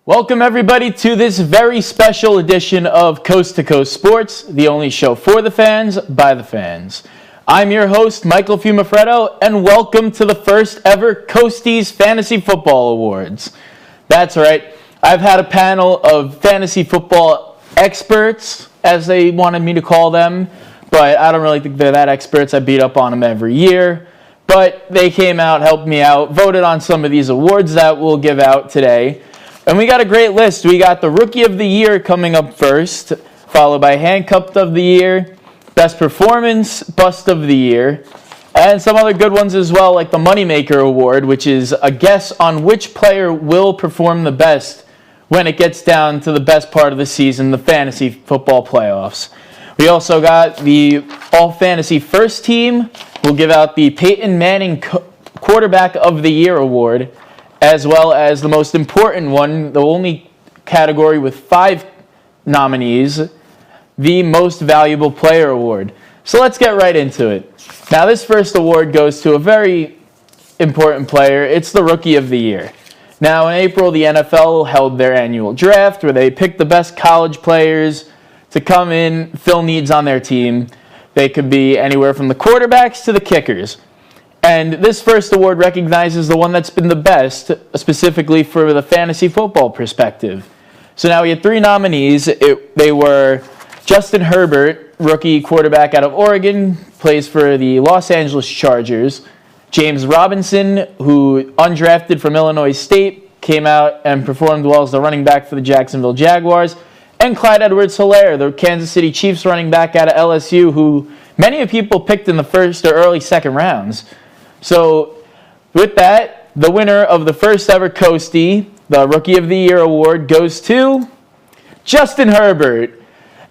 Welcome everybody to this very special edition of Coast to Coast Sports, the only show for the fans, by the fans. I'm your host, Michael Fiumefreddo, and welcome to the first ever Coasties Fantasy Football Awards. That's right, I've had a panel of fantasy football experts, as they wanted me to call them, but I don't really think they're that experts. I beat up on them every year. But they came out, helped me out, voted on some of these awards that we'll give out today. And we got a great list. We got the Rookie of the Year coming up first, followed by Handcuffed of the Year, Best Performance, Bust of the Year, and some other good ones as well, like the Moneymaker Award, which is a guess on which player will perform the best when it gets down to the best part of the season, the fantasy football playoffs. We also got the All-Fantasy First Team. We'll give out the Peyton Manning Quarterback of the Year Award, as well as the most important one, the only category with 5 nominees, the Most Valuable Player Award. So let's get right into it. Now, this first award goes to a very important player. It's the Rookie of the Year. Now, in April, the NFL held their annual draft where they picked the best college players to come in, fill needs on their team. They could be anywhere from the quarterbacks to the kickers. And this first award recognizes the one that's been the best, specifically for the fantasy football perspective. So now we had 3 nominees. They were Justin Herbert, rookie quarterback out of Oregon, plays for the Los Angeles Chargers. James Robinson, who undrafted from Illinois State, came out and performed well as the running back for the Jacksonville Jaguars. And Clyde Edwards-Helaire, the Kansas City Chiefs running back out of LSU, who many people picked in the first or early second rounds. So with that, the winner of the first ever Coastie, the Rookie of the Year award, goes to Justin Herbert.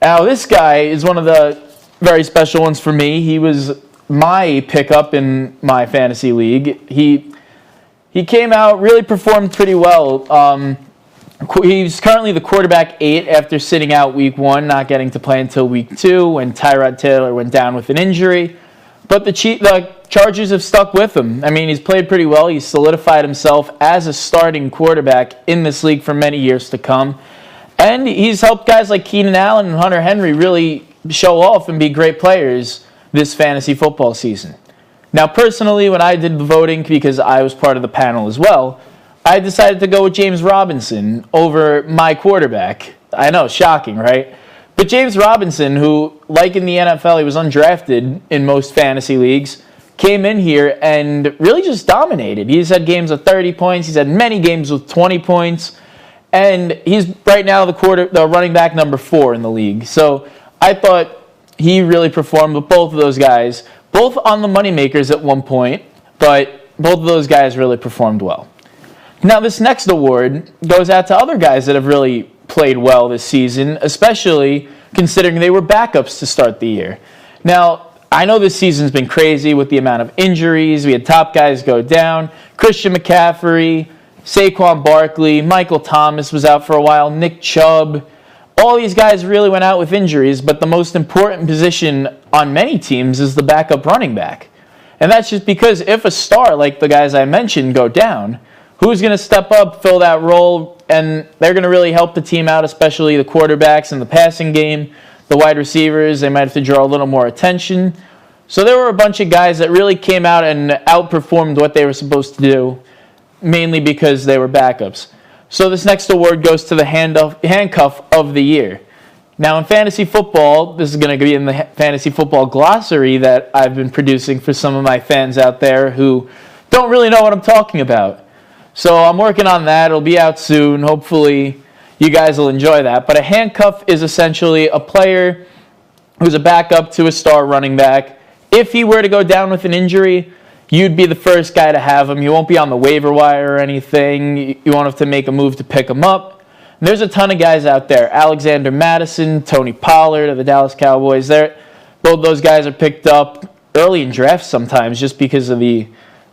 Now, this guy is one of the very special ones for me. He was my pickup in my fantasy league. He came out, really performed pretty well. He's currently the quarterback 8 after sitting out week 1, not getting to play until week 2 when Tyrod Taylor went down with an injury. But the Chargers have stuck with him. I mean, he's played pretty well. He's solidified himself as a starting quarterback in this league for many years to come. And he's helped guys like Keenan Allen and Hunter Henry really show off and be great players this fantasy football season. Now, personally, when I did the voting, because I was part of the panel as well, I decided to go with James Robinson over my quarterback. I know, shocking, right? But James Robinson, who, like in the NFL, he was undrafted in most fantasy leagues, came in here and really just dominated. He's had games of 30 points. He's had many games with 20 points. And he's right now the running back number 4 in the league. So I thought he really performed with both of those guys, both on the moneymakers at one point, but both of those guys really performed well. Now, this next award goes out to other guys that have really played well this season, especially considering they were backups to start the year. Now, I know this season's been crazy with the amount of injuries. We had top guys go down. Christian McCaffrey, Saquon Barkley, Michael Thomas was out for a while, Nick Chubb. All these guys really went out with injuries, but the most important position on many teams is the backup running back. And that's just because if a star like the guys I mentioned go down, who's going to step up, fill that role, and they're going to really help the team out, especially the quarterbacks in the passing game, the wide receivers. They might have to draw a little more attention. So there were a bunch of guys that really came out and outperformed what they were supposed to do, mainly because they were backups. So this next award goes to the Handcuff of the Year. Now, in fantasy football, this is going to be in the fantasy football glossary that I've been producing for some of my fans out there who don't really know what I'm talking about. So I'm working on that. It'll be out soon. Hopefully you guys will enjoy that. But a handcuff is essentially a player who's a backup to a star running back. If he were to go down with an injury, you'd be the first guy to have him. You won't be on the waiver wire or anything. You won't have to make a move to pick him up. And there's a ton of guys out there. Alexander Madison, Tony Pollard of the Dallas Cowboys. Both those guys are picked up early in drafts sometimes just because of the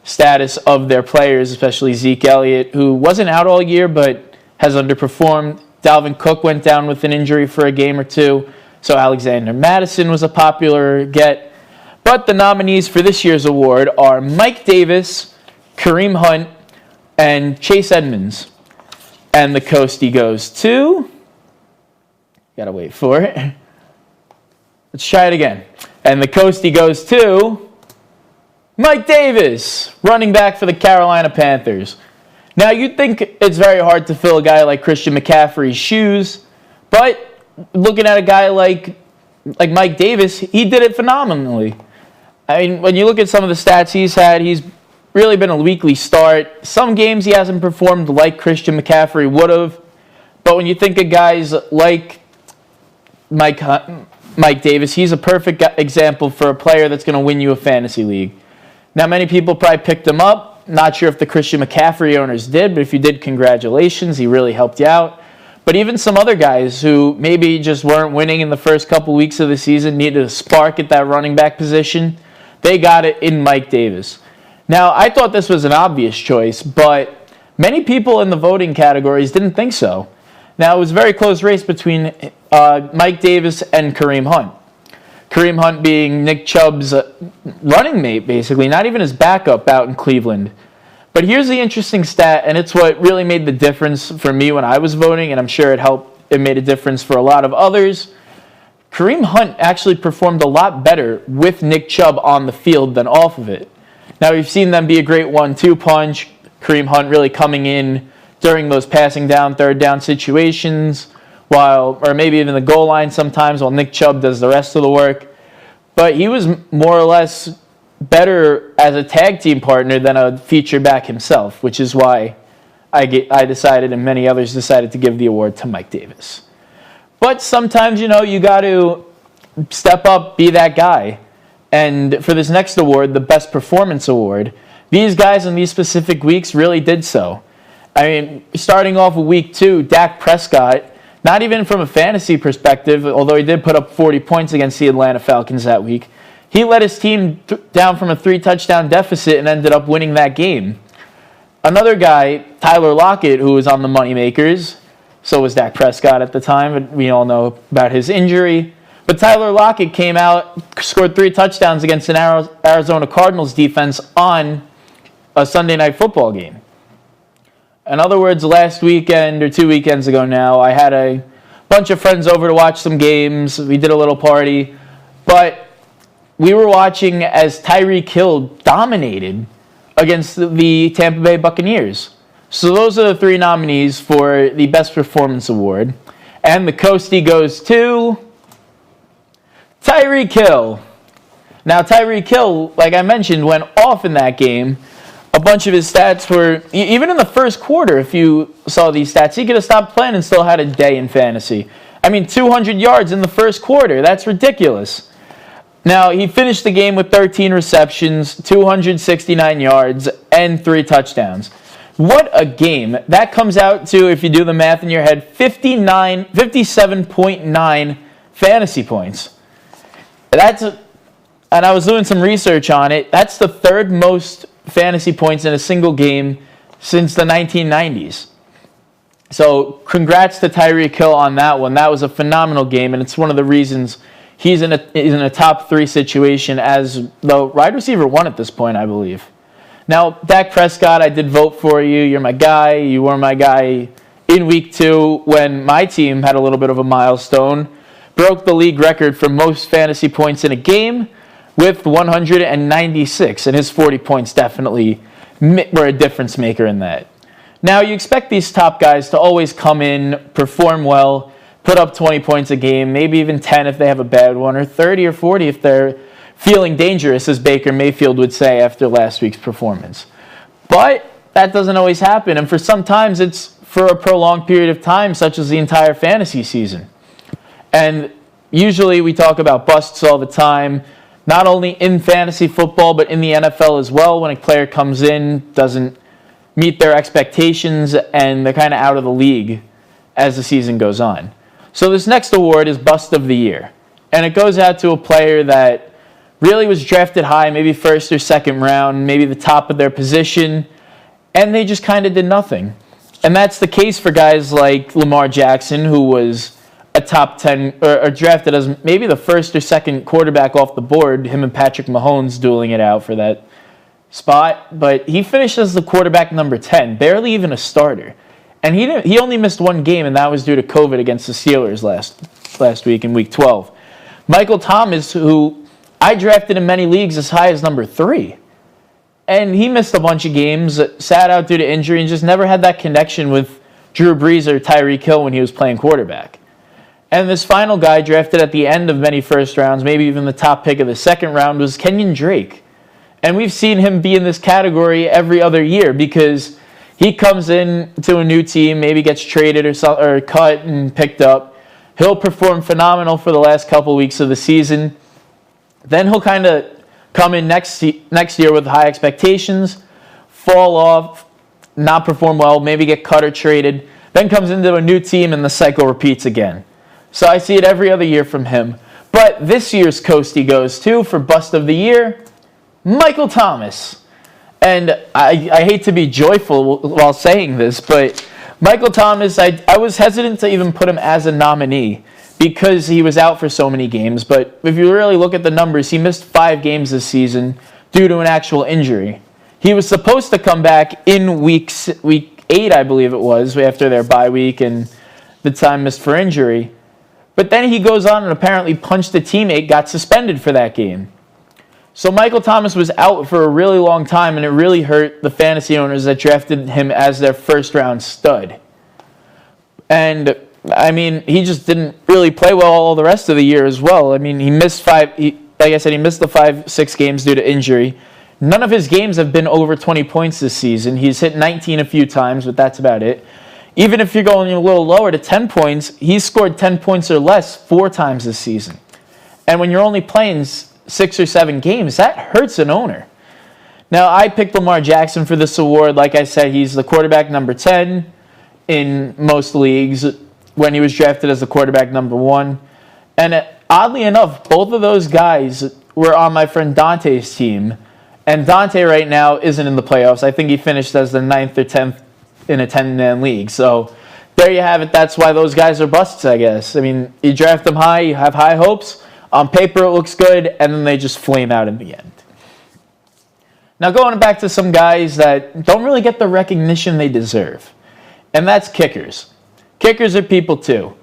status of their players, especially Zeke Elliott, who wasn't out all year but has underperformed. Dalvin Cook went down with an injury for a game or two, so Alexander Madison was a popular get. But the nominees for this year's award are Mike Davis, Kareem Hunt, and Chase Edmonds. And the Coastie goes to... Gotta wait for it. Let's try it again. And the Coastie goes to... Mike Davis, running back for the Carolina Panthers. Now, you'd think it's very hard to fill a guy like Christian McCaffrey's shoes, but looking at a guy like Mike Davis, he did it phenomenally. I mean, when you look at some of the stats he's had, he's really been a weekly start. Some games he hasn't performed like Christian McCaffrey would have, but when you think of guys like Mike Davis, he's a perfect example for a player that's going to win you a fantasy league. Now, many people probably picked him up. Not sure if the Christian McCaffrey owners did, but if you did, congratulations. He really helped you out. But even some other guys who maybe just weren't winning in the first couple weeks of the season, needed a spark at that running back position, they got it in Mike Davis. Now, I thought this was an obvious choice, but many people in the voting categories didn't think so. Now, it was a very close race between Mike Davis and Kareem Hunt. Kareem Hunt being Nick Chubb's running mate, basically, not even his backup out in Cleveland. But here's the interesting stat, and it's what really made the difference for me when I was voting, and I'm sure it made a difference for a lot of others. Kareem Hunt actually performed a lot better with Nick Chubb on the field than off of it. Now, we've seen them be a great 1-2 punch. Kareem Hunt really coming in during those passing down, third down situations, or maybe even the goal line sometimes, while Nick Chubb does the rest of the work. But he was more or less better as a tag team partner than a feature back himself, which is why I decided, and many others decided, to give the award to Mike Davis. But sometimes, you got to step up, be that guy. And for this next award, the Best Performance Award, these guys in these specific weeks really did so. I mean, starting off with week 2, Dak Prescott, not even from a fantasy perspective, although he did put up 40 points against the Atlanta Falcons that week, he led his team down from a 3-touchdown deficit and ended up winning that game. Another guy, Tyler Lockett, who was on the Moneymakers, so was Dak Prescott at the time, but we all know about his injury. But Tyler Lockett came out, scored 3 touchdowns against an Arizona Cardinals defense on a Sunday Night Football game. In other words, last weekend or 2 weekends ago now, I had a bunch of friends over to watch some games. We did a little party. But we were watching as Tyreek Hill dominated against the Tampa Bay Buccaneers. So those are the 3 nominees for the Best Performance Award. And the Coastie goes to Tyreek Hill. Now, Tyreek Hill, like I mentioned, went off in that game. A bunch of his stats were, even in the first quarter, if you saw these stats, he could have stopped playing and still had a day in fantasy. I mean, 200 yards in the first quarter. That's ridiculous. Now, he finished the game with 13 receptions, 269 yards, and 3 touchdowns. What a game. That comes out to, if you do the math in your head, 57.9 fantasy points. And I was doing some research on it. That's the 3rd most fantasy points in a single game since the 1990s. So congrats to Tyreek Hill on that one. That was a phenomenal game, and it's one of the reasons he's in a top 3 situation as the wide receiver 1 at this point, I believe. Now, Dak Prescott, I did vote for you. You're my guy. You were my guy in week 2 when my team had a little bit of a milestone. Broke the league record for most fantasy points in a game with 196, and his 40 points definitely were a difference maker in that. Now, you expect these top guys to always come in, perform well, put up 20 points a game, maybe even 10 if they have a bad one, or 30 or 40 if they're feeling dangerous, as Baker Mayfield would say after last week's performance. But that doesn't always happen, and for sometimes it's for a prolonged period of time, such as the entire fantasy season. And usually we talk about busts all the time, not only in fantasy football, but in the NFL as well. When a player comes in, doesn't meet their expectations, and they're kind of out of the league as the season goes on. So this next award is Bust of the Year. And it goes out to a player that really was drafted high, maybe 1st or 2nd round, maybe the top of their position, and they just kind of did nothing. And that's the case for guys like Lamar Jackson, who was a top 10, or drafted as maybe the 1st or 2nd quarterback off the board, him and Patrick Mahomes dueling it out for that spot. But he finished as the quarterback number 10, barely even a starter. And he only missed one game, and that was due to COVID against the Steelers last week in Week 12. Michael Thomas, who I drafted in many leagues as high as number 3. And he missed a bunch of games, sat out due to injury, and just never had that connection with Drew Brees or Tyreek Hill when he was playing quarterback. And this final guy drafted at the end of many first rounds, maybe even the top pick of the second round, was Kenyon Drake. And we've seen him be in this category every other year because he comes in to a new team, maybe gets traded or cut and picked up. He'll perform phenomenal for the last couple weeks of the season. Then he'll kind of come in next year with high expectations, fall off, not perform well, maybe get cut or traded, then comes into a new team and the cycle repeats again. So I see it every other year from him. But this year's Coastie goes to, for Bust of the Year, Michael Thomas. And I hate to be joyful while saying this, but Michael Thomas, I was hesitant to even put him as a nominee because he was out for so many games. But if you really look at the numbers, he missed 5 games this season due to an actual injury. He was supposed to come back in week 8, I believe it was, after their bye week and the time missed for injury. But then he goes on and apparently punched a teammate, got suspended for that game. So Michael Thomas was out for a really long time, and it really hurt the fantasy owners that drafted him as their first-round stud. And, I mean, he just didn't really play well all the rest of the year as well. I mean, he missed like I said, he missed the 5-6 games due to injury. None of his games have been over 20 points this season. He's hit 19 a few times, but that's about it. Even if you're going a little lower to 10 points, he's scored 10 points or less 4 times this season. And when you're only playing 6 or 7 games, that hurts an owner. Now, I picked Lamar Jackson for this award. Like I said, he's the quarterback number 10 in most leagues when he was drafted as the quarterback number 1. And oddly enough, both of those guys were on my friend Dante's team. And Dante right now isn't in the playoffs. I think he finished as the 9th or 10th in a 10-man league. So there you have it. That's why those guys are busts, I guess. I mean, you draft them high, you have high hopes. On paper, it looks good, and then they just flame out in the end. Now, going back to some guys that don't really get the recognition they deserve, and that's kickers. Kickers are people, too.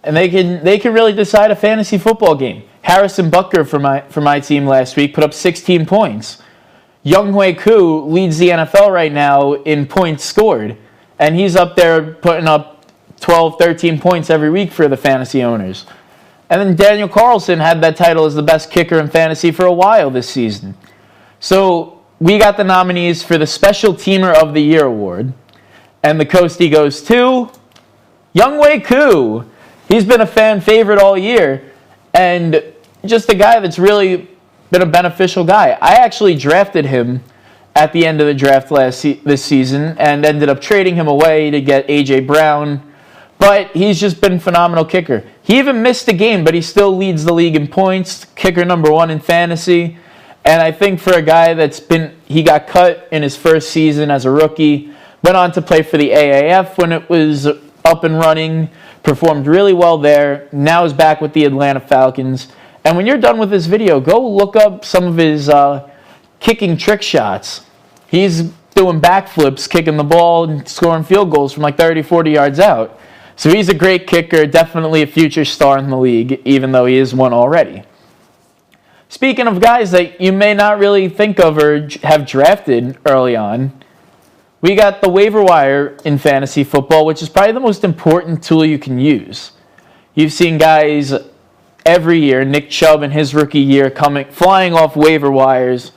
And they can really decide a fantasy football game. Harrison Butker for my team last week put up 16 points. Younghoe Koo leads the NFL right now in points scored, and he's up there putting up 12, 13 points every week for the fantasy owners. And then Daniel Carlson had that title as the best kicker in fantasy for a while this season. So we got the nominees for the Special Teamer of the Year award, and the Coastie goes to Younghoe Koo. He's been a fan favorite all year, and just a guy that's really been a beneficial guy. I actually drafted him at the end of the draft this season and ended up trading him away to get A.J. Brown, but he's just been a phenomenal kicker. He even missed a game, but he still leads the league in points, kicker number 1 in fantasy, and I think for a guy he got cut in his first season as a rookie, went on to play for the AAF when it was up and running, performed really well there, now is back with the Atlanta Falcons. And when you're done with this video, go look up some of his kicking trick shots. He's doing backflips, kicking the ball, and scoring field goals from like 30, 40 yards out. So he's a great kicker, definitely a future star in the league, even though he is one already. Speaking of guys that you may not really think of or have drafted early on, we got the waiver wire in fantasy football, which is probably the most important tool you can use. You've seen guys every year, Nick Chubb in his rookie year, flying off waiver wires,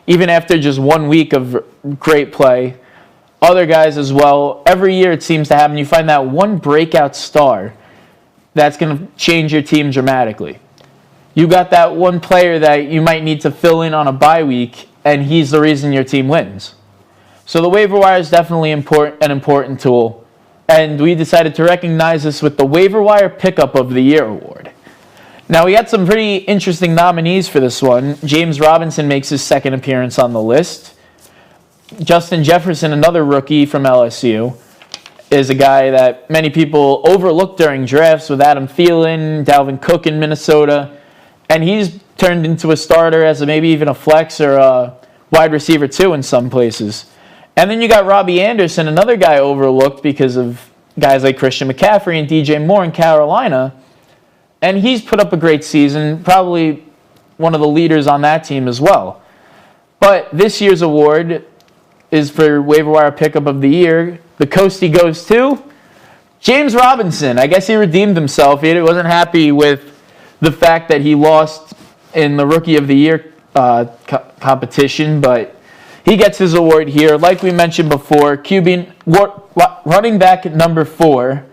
even after just 1 week of great play. Other guys as well. Every year it seems to happen. You find that one breakout star that's going to change your team dramatically. You got that one player that you might need to fill in on a bye week, and he's the reason your team wins. So the waiver wire is definitely an important tool, and we decided to recognize this with the Waiver Wire Pickup of the Year award. Now, we got some pretty interesting nominees for this one. James Robinson makes his second appearance on the list. Justin Jefferson, another rookie from LSU, is a guy that many people overlooked during drafts with Adam Thielen, Dalvin Cook in Minnesota, and he's turned into a starter as maybe even a flex or a wide receiver too in some places. And then you got Robbie Anderson, another guy overlooked because of guys like Christian McCaffrey and DJ Moore in Carolina. And he's put up a great season, probably one of the leaders on that team as well. But this year's award is for waiver wire pickup of the year. The Coastie goes to James Robinson. I guess he redeemed himself. He wasn't happy with the fact that he lost in the Rookie of the Year competition, but he gets his award here. Like we mentioned before, running back at number 4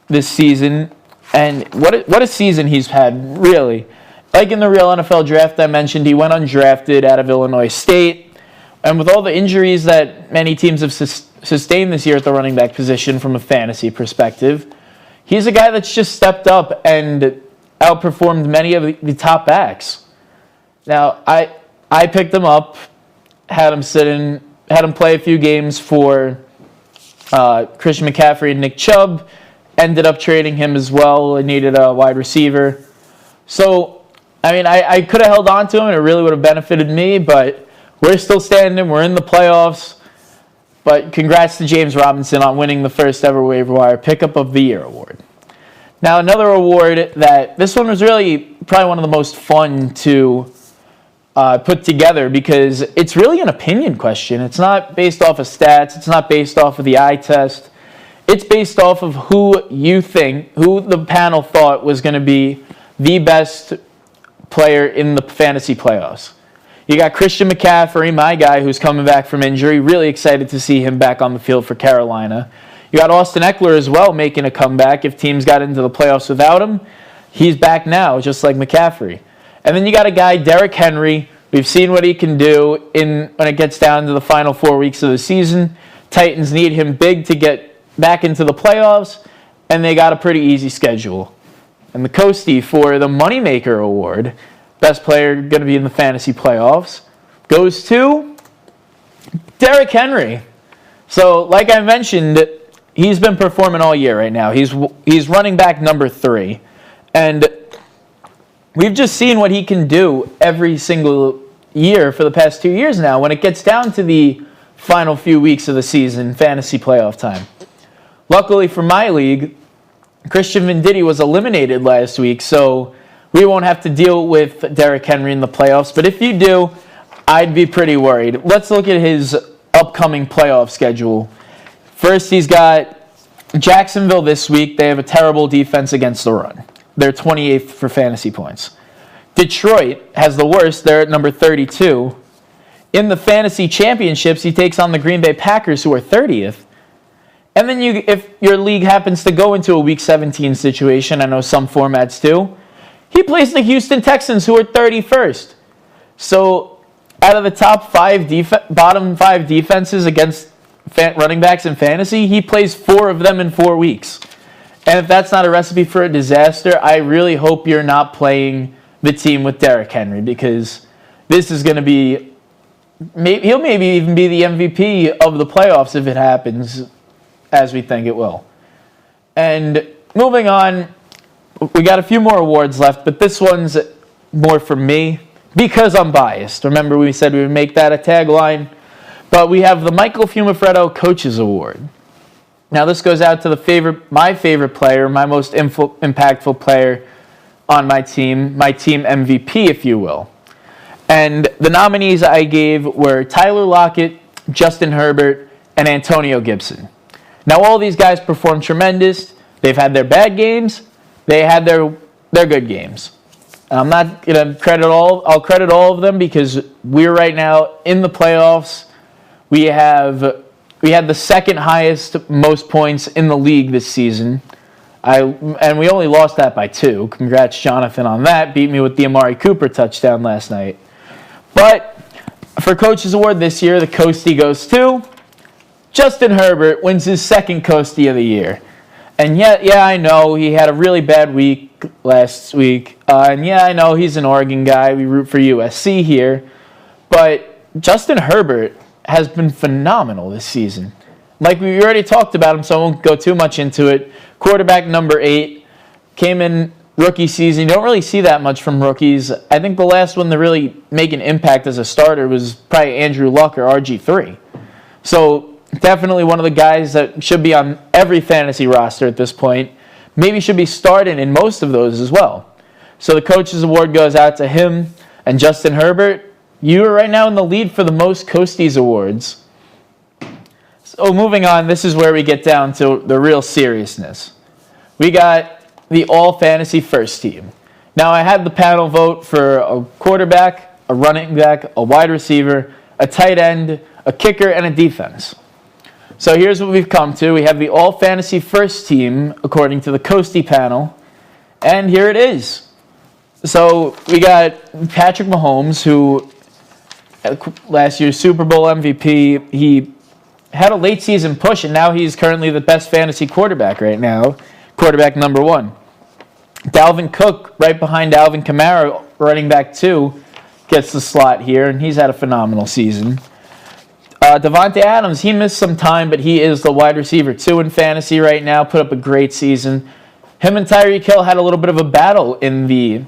this season. And what a season he's had, really. Like in the real NFL draft I mentioned, he went undrafted out of Illinois State. And with all the injuries that many teams have sustained this year at the running back position from a fantasy perspective, he's a guy that's just stepped up and outperformed many of the top backs. Now, I picked him up, had him play a few games for Christian McCaffrey and Nick Chubb, ended up trading him as well. I needed a wide receiver. So, I mean, I could have held on to him, and it really would have benefited me, but we're still standing. We're in the playoffs. But congrats to James Robinson on winning the first ever waiver wire pickup of the year award. Now, another award this one was really probably one of the most fun to put together because it's really an opinion question. It's not based off of stats. It's not based off of the eye test. It's based off of who the panel thought was going to be the best player in the fantasy playoffs. You got Christian McCaffrey, my guy, who's coming back from injury. Really excited to see him back on the field for Carolina. You got Austin Eckler as well making a comeback. If teams got into the playoffs without him, he's back now, just like McCaffrey. And then you got a guy, Derrick Henry. We've seen what he can do when it gets down to the final 4 weeks of the season. Titans need him big to get back into the playoffs, and they got a pretty easy schedule. And the Coastie for the Moneymaker Award, best player going to be in the fantasy playoffs, goes to Derrick Henry. So, like I mentioned, he's been performing all year right now. He's running back number 3. And we've just seen what he can do every single year for the past 2 years now when it gets down to the final few weeks of the season, fantasy playoff time. Luckily for my league, Christian Venditti was eliminated last week, so we won't have to deal with Derrick Henry in the playoffs. But if you do, I'd be pretty worried. Let's look at his upcoming playoff schedule. First, he's got Jacksonville this week. They have a terrible defense against the run. They're 28th for fantasy points. Detroit has the worst. They're at number 32. In the fantasy championships, he takes on the Green Bay Packers, who are 30th. And then if your league happens to go into a Week 17 situation, I know some formats do, he plays the Houston Texans, who are 31st. So out of the top bottom 5 defenses against running backs in fantasy, he plays 4 of them in 4 weeks. And if that's not a recipe for a disaster, I really hope you're not playing the team with Derrick Henry, because this is going to be, he'll maybe even be the MVP of the playoffs if it happens as we think it will. And moving on, we got a few more awards left, but this one's more for me because I'm biased. Remember, we said we would make that a tagline, but we have the Michael Fiumefreddo Coaches Award. Now, this goes out to my favorite player, my most impactful player on my team MVP, if you will. And the nominees I gave were Tyler Lockett, Justin Herbert, and Antonio Gibson. Now, all these guys performed tremendous. They've had their bad games. They had their good games. I'm not going to I'll credit all of them because we're right now in the playoffs. We had the second highest most points in the league this season. And we only lost that by 2. Congrats, Jonathan, on that. Beat me with the Amari Cooper touchdown last night. But for Coaches Award this year, the Coastie goes to Justin Herbert. Wins his second Coastie of the year. And yeah, I know he had a really bad week last week. And yeah, I know he's an Oregon guy. We root for USC here. But Justin Herbert has been phenomenal this season. Like we already talked about him, so I won't go too much into it. Quarterback number 8, came in rookie season. You don't really see that much from rookies. I think the last one to really make an impact as a starter was probably Andrew Luck or RG3. So definitely one of the guys that should be on every fantasy roster at this point. Maybe should be starting in most of those as well. So the Coach's Award goes out to him and Justin Herbert. You are right now in the lead for the most Coasties Awards. So moving on, this is where we get down to the real seriousness. We got the all-fantasy first team. Now, I had the panel vote for a quarterback, a running back, a wide receiver, a tight end, a kicker, and a defense. So here's what we've come to. We have the all-fantasy first team, according to the Coastie panel, and here it is. So we got Patrick Mahomes, who last year's Super Bowl MVP, he had a late season push, and now he's currently the best fantasy quarterback right now, quarterback number 1. Dalvin Cook, right behind Alvin Kamara, running back 2, gets the slot here, and he's had a phenomenal season. Davante Adams, he missed some time, but he is the wide receiver 2 in fantasy right now, put up a great season. Him and Tyreek Hill had a little bit of a battle in the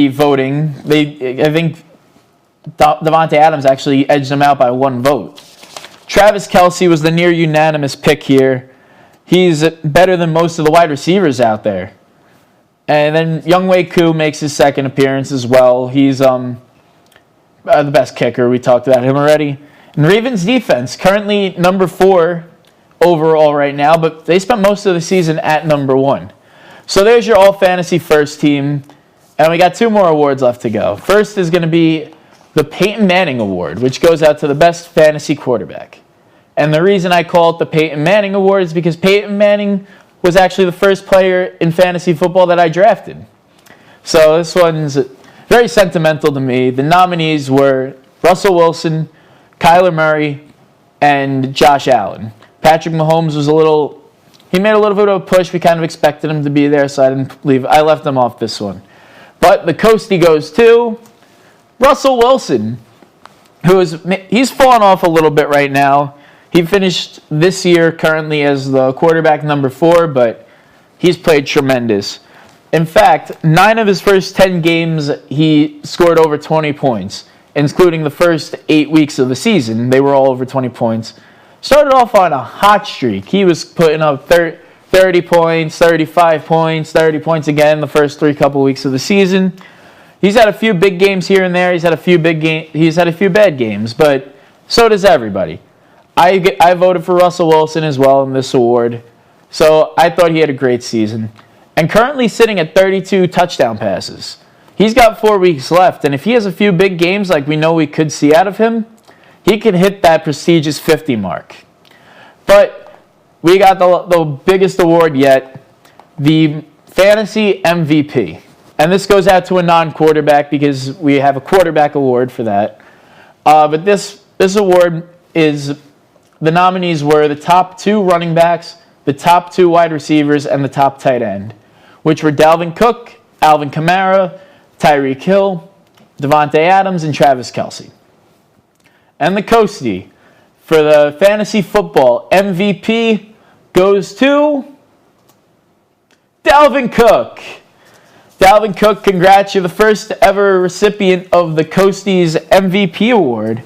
voting. I think Davante Adams actually edged him out by 1 vote. Travis Kelce was the near unanimous pick here. He's better than most of the wide receivers out there. And then Younghoe Koo makes his second appearance as well. He's the best kicker. We talked about him already. And Ravens defense, currently number 4 overall right now, but they spent most of the season at number 1. So there's your all-fantasy first team. And we got 2 more awards left to go. First is going to be the Peyton Manning Award, which goes out to the best fantasy quarterback. And the reason I call it the Peyton Manning Award is because Peyton Manning was actually the first player in fantasy football that I drafted. So this one's very sentimental to me. The nominees were Russell Wilson, Kyler Murray, and Josh Allen. Patrick Mahomes he made a little bit of a push. We kind of expected him to be there, so I left him off this one. But the Coastie goes to Russell Wilson, he's fallen off a little bit right now. He finished this year currently as the quarterback number 4, but he's played tremendous. In fact, 9 of his first 10 games, he scored over 20 points, including the first 8 weeks of the season. They were all over 20 points. Started off on a hot streak. He was putting up 30 points, 35 points, 30 points again the first couple weeks of the season. He's had a few big games here and there. He's had a few bad games, but so does everybody. I voted for Russell Wilson as well in this award, so I thought he had a great season. And currently sitting at 32 touchdown passes. He's got 4 weeks left, and if he has a few big games like we know we could see out of him, he could hit that prestigious 50 mark. But we got the biggest award yet, the Fantasy MVP. And this goes out to a non-quarterback because we have a quarterback award for that. But this award is, the nominees were the top 2 running backs, the top 2 wide receivers, and the top tight end, which were Dalvin Cook, Alvin Kamara, Tyreek Hill, Davante Adams, and Travis Kelce. And the Coastie for the fantasy football MVP goes to Dalvin Cook. Dalvin Cook, congrats. You're the first ever recipient of the Coasties MVP award.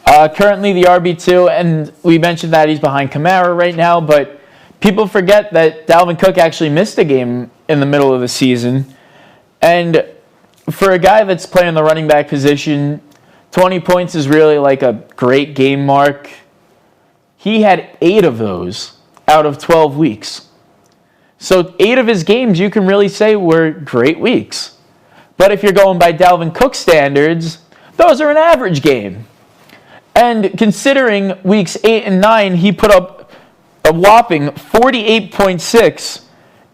Currently the RB2, and we mentioned that he's behind Kamara right now, but people forget that Dalvin Cook actually missed a game in the middle of the season. And for a guy that's playing the running back position, 20 points is really like a great game mark. He had 8 of those out of 12 weeks. So 8 of his games you can really say were great weeks. But if you're going by Dalvin Cook standards, those are an average game. And considering weeks 8 and 9, he put up a whopping 48.6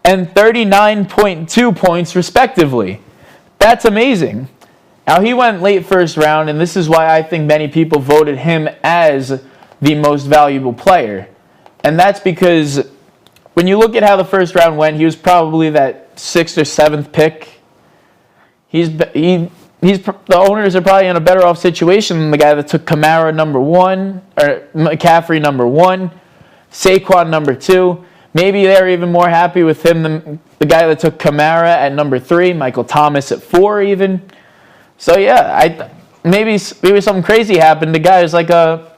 and 39.2 points respectively. That's amazing. Now, he went late first round, and this is why I think many people voted him as the most valuable player. And that's because when you look at how the first round went, he was probably that 6th or 7th pick. The owners are probably in a better off situation than the guy that took Kamara number 1, or McCaffrey number 1, Saquon number 2. Maybe they're even more happy with him than the guy that took Kamara at number 3, Michael Thomas at 4 even. So yeah, maybe something crazy happened. The guy is like a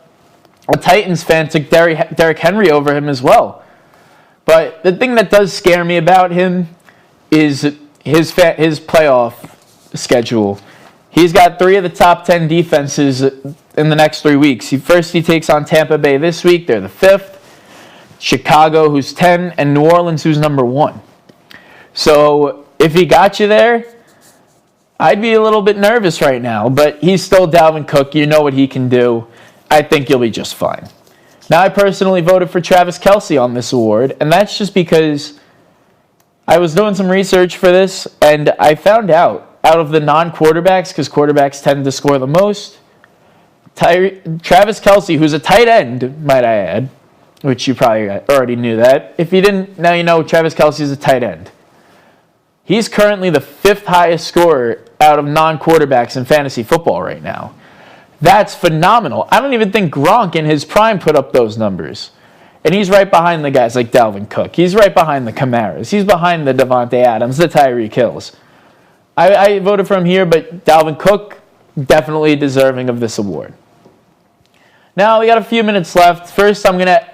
a Titans fan took Derrick Henry over him as well. But the thing that does scare me about him is his playoff schedule. He's got 3 of the top 10 defenses in the next 3 weeks. He takes on Tampa Bay this week. They're the 5th. Chicago, who's 10, and New Orleans, who's number 1. So if he got you there, I'd be a little bit nervous right now. But he's still Dalvin Cook. You know what he can do. I think you'll be just fine. Now, I personally voted for Travis Kelce on this award, and that's just because I was doing some research for this, and I found out of the non-quarterbacks, because quarterbacks tend to score the most, Travis Kelce, who's a tight end, might I add, which you probably already knew that. If you didn't, now you know Travis Kelce is a tight end. He's currently the 5th highest scorer out of non-quarterbacks in fantasy football right now. That's phenomenal. I don't even think Gronk in his prime put up those numbers. And he's right behind the guys like Dalvin Cook. He's right behind the Kamaras. He's behind the Devontae Adams, the Tyreek Hills. I voted for him here, but Dalvin Cook, definitely deserving of this award. Now, we got a few minutes left. First, I'm going to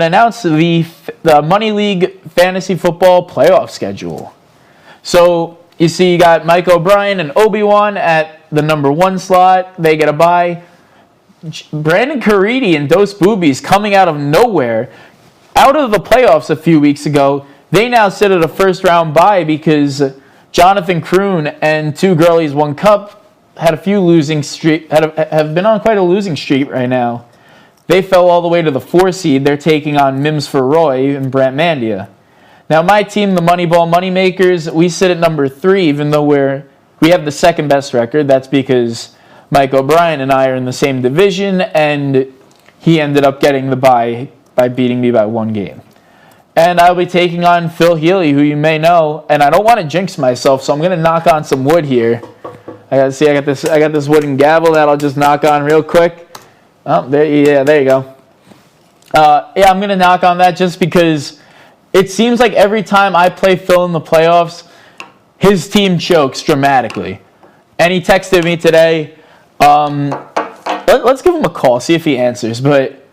announce the Money League Fantasy Football playoff schedule. So, you see you got Mike O'Brien and Obi-Wan at the number 1 slot. They get a bye. Brandon Caridi and Dos Boobies coming out of nowhere, out of the playoffs a few weeks ago. They now sit at a first-round bye because Jonathan Kroon and 2 Girlies 1 Cup had a few losing streak, have been on quite a losing streak right now. They fell all the way to the 4 seed. They're taking on Mims for Roy and Brant Mandia. Now, my team, the Moneyball Moneymakers, we sit at number 3, even though we have the second best record. That's because Mike O'Brien and I are in the same division, and he ended up getting the bye by beating me by 1 game. And I'll be taking on Phil Healy, who you may know, and I don't want to jinx myself, so I'm going to knock on some wood here. I got this wooden gavel that I'll just knock on real quick. Oh, there you go. I'm going to knock on that just because it seems like every time I play Phil in the playoffs, his team chokes dramatically. And he texted me today. Let's give him a call, see if he answers. But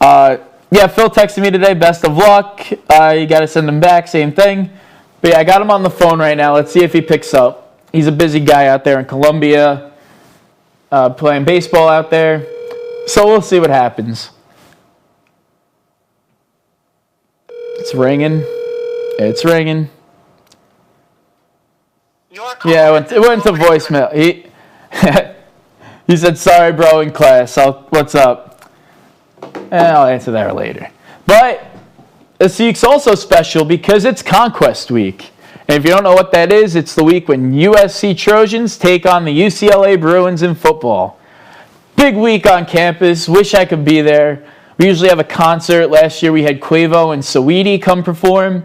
Phil texted me today, best of luck. You got to send him back, same thing. But I got him on the phone right now. Let's see if he picks up. He's a busy guy out there in Colombia, playing baseball out there. So we'll see what happens. It's ringing. It's ringing. Yeah, it went to voicemail. He said, sorry, bro, in class. What's up? I'll answer that later. But this week's also special because it's Conquest Week. And if you don't know what that is, it's the week when USC Trojans take on the UCLA Bruins in football. Big week on campus. Wish I could be there. We usually have a concert. Last year we had Quavo and Saweetie come perform.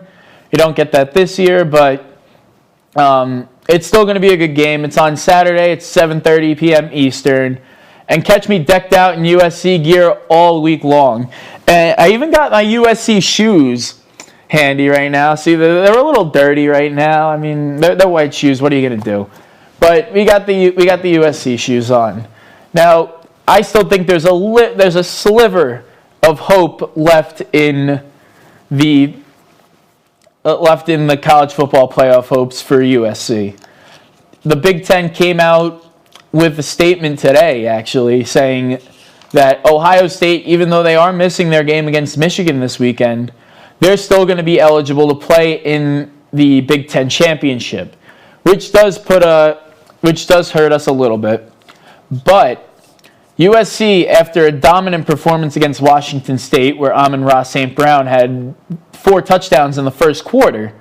You don't get that this year, but it's still going to be a good game. It's on Saturday. It's 7:30 p.m. Eastern. And catch me decked out in USC gear all week long. And I even got my USC shoes handy right now. See, they're a little dirty right now. I mean, they're white shoes. What are you going to do? But we got the USC shoes on. Now, I still think there's a sliver of hope left in the college football playoff hopes for USC. The Big Ten came out with a statement today, actually, saying that Ohio State, even though they are missing their game against Michigan this weekend, they're still going to be eligible to play in the Big Ten championship, which does hurt us a little bit. But USC, after a dominant performance against Washington State, where Amon-Ra St. Brown had 4 touchdowns in the first quarter,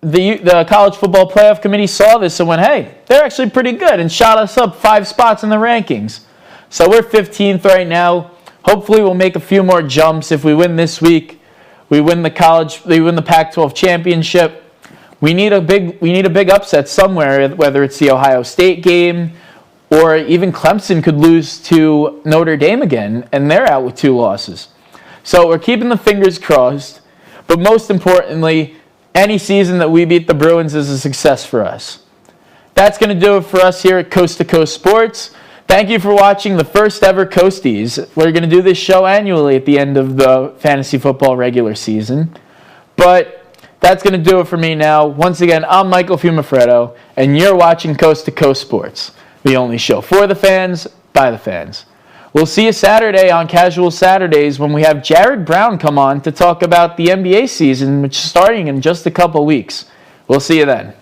the College Football Playoff Committee saw this and went, hey, they're actually pretty good, and shot us up 5 spots in the rankings. So we're 15th right now. Hopefully we'll make a few more jumps. If we win this week, we win the Pac-12 championship. We need a big upset somewhere, whether it's the Ohio State game or even Clemson could lose to Notre Dame again, and they're out with 2 losses. So we're keeping the fingers crossed. But most importantly, any season that we beat the Bruins is a success for us. That's going to do it for us here at Coast to Coast Sports. Thank you for watching the first ever Coasties. We're going to do this show annually at the end of the fantasy football regular season. But that's going to do it for me now. Once again, I'm Michael Fiumefreddo, and you're watching Coast to Coast Sports, the only show for the fans, by the fans. We'll see you Saturday on Casual Saturdays when we have Jared Brown come on to talk about the NBA season, which is starting in just a couple weeks. We'll see you then.